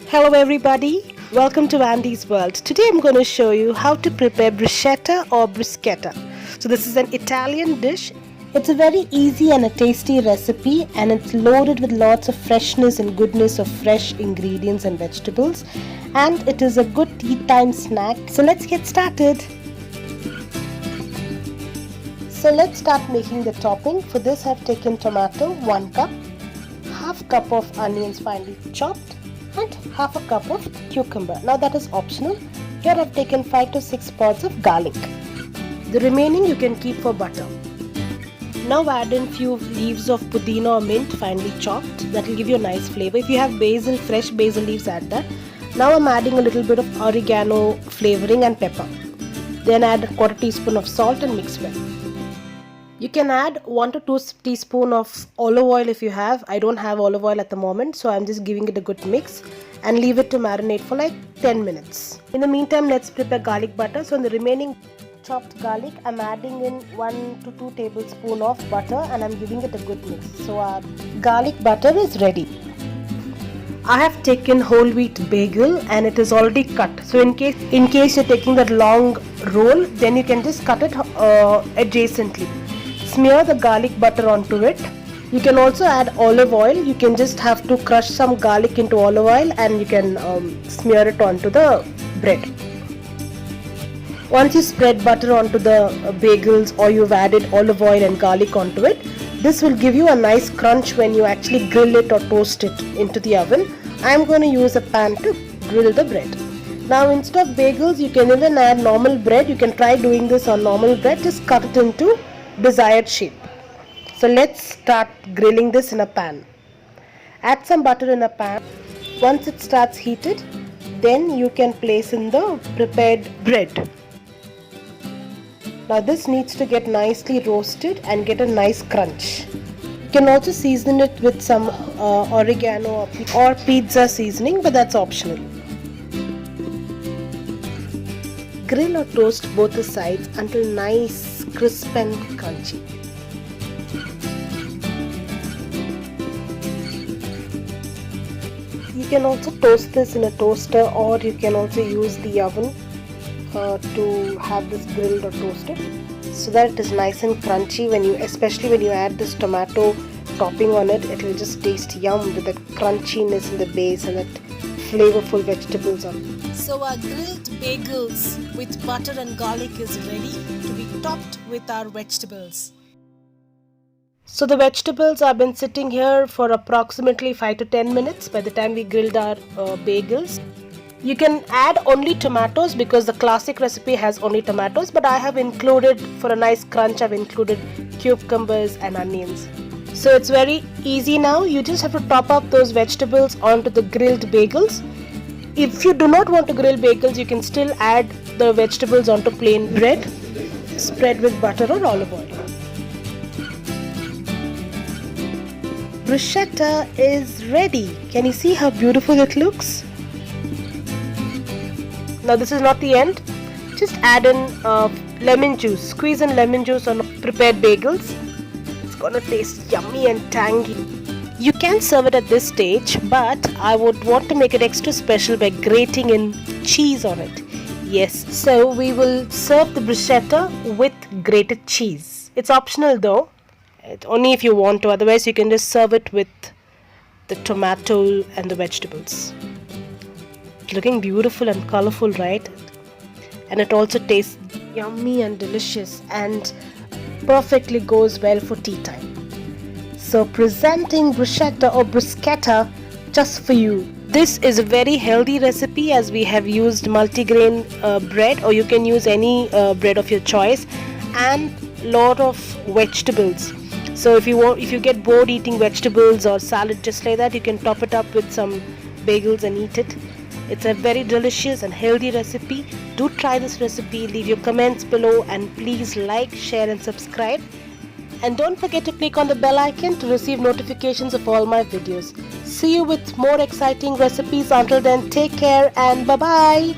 Hello everybody, welcome to Andy's World. Today I'm going to show you how to prepare bruschetta or bruschetta. So this is an Italian dish. It's a very easy and a tasty recipe, and it's loaded with lots of freshness and goodness of fresh ingredients and vegetables, and it is a good tea time snack. So let's get started. So let's start making the topping. For this I've taken tomato 1 cup, half cup of onions finely chopped, and half a cup of cucumber. Now that is optional. Here I've taken 5 to 6 pods of garlic. The remaining you can keep for butter. Now add in few leaves of pudina or mint finely chopped. That will give you a nice flavor. If you have basil, fresh basil leaves, add that. Now I'm adding a little bit of oregano flavoring and pepper. Then add a quarter teaspoon of salt and mix well. You can add 1 to 2 teaspoons of olive oil if you have. I don't have olive oil at the moment, so I'm just giving it a good mix and leave it to marinate for like 10 minutes. In the meantime, let's prepare garlic butter. So in the remaining chopped garlic, I'm adding in 1 to 2 tablespoons of butter and I'm giving it a good mix. So our garlic butter is ready. I have taken whole wheat bagel and it is already cut. So in case you're taking that long roll, then you can just cut it adjacently. Smear the garlic butter onto it. You can also add olive oil. You can just have to crush some garlic into olive oil and you can smear it onto the bread. Once you spread butter onto the bagels, or you've added olive oil and garlic onto it, this will give you a nice crunch when you actually grill it or toast it into the oven. I'm going to use a pan to grill the bread. Now instead of bagels, you can even add normal bread. You can try doing this on normal bread. Just cut it into desired shape. So let's start grilling this in a pan. Add some butter in a pan. Once it starts heated, then you can place in the prepared bread. Now this needs to get nicely roasted and get a nice crunch. You can also season it with some oregano or pizza seasoning, but that's optional. Grill or toast both the sides until nice, crisp and crunchy. You can also toast this in a toaster, or you can also use the oven to have this grilled or toasted, so that it is nice and crunchy. Especially when you add this tomato topping on it, it will just taste yum with the crunchiness in the base and that flavorful vegetables on it. So our grilled bagels with butter and garlic is ready to be topped with our vegetables. So the vegetables have been sitting here for approximately 5 to 10 minutes by the time we grilled our bagels. You can add only tomatoes because the classic recipe has only tomatoes, but I have included, for a nice crunch, I've included cucumbers and onions. So it's very easy now. You just have to top up those vegetables onto the grilled bagels. If you do not want to grill bagels, you can still add the vegetables onto plain bread, spread with butter or olive oil. Bruschetta is ready. Can you see how beautiful it looks? Now this is not the end. Just add in lemon juice. Squeeze in lemon juice on prepared bagels. It's gonna taste yummy and tangy. You can serve it at this stage, but I would want to make it extra special by grating in cheese on it. Yes, so we will serve the bruschetta with grated cheese. It's optional though. It's only if you want to. Otherwise you can just serve it with the tomato and the vegetables. Looking beautiful and colorful, right? And it also tastes yummy and delicious and perfectly goes well for tea time. So presenting bruschetta or bruschetta just for you. This is a very healthy recipe as we have used multigrain bread, or you can use any bread of your choice, and lot of vegetables. So if you get bored eating vegetables or salad just like that, you can top it up with some bagels and eat it. It's a very delicious and healthy recipe. Do try this recipe, leave your comments below, and please like, share and subscribe. And don't forget to click on the bell icon to receive notifications of all my videos. See you with more exciting recipes. Until then, take care and bye-bye.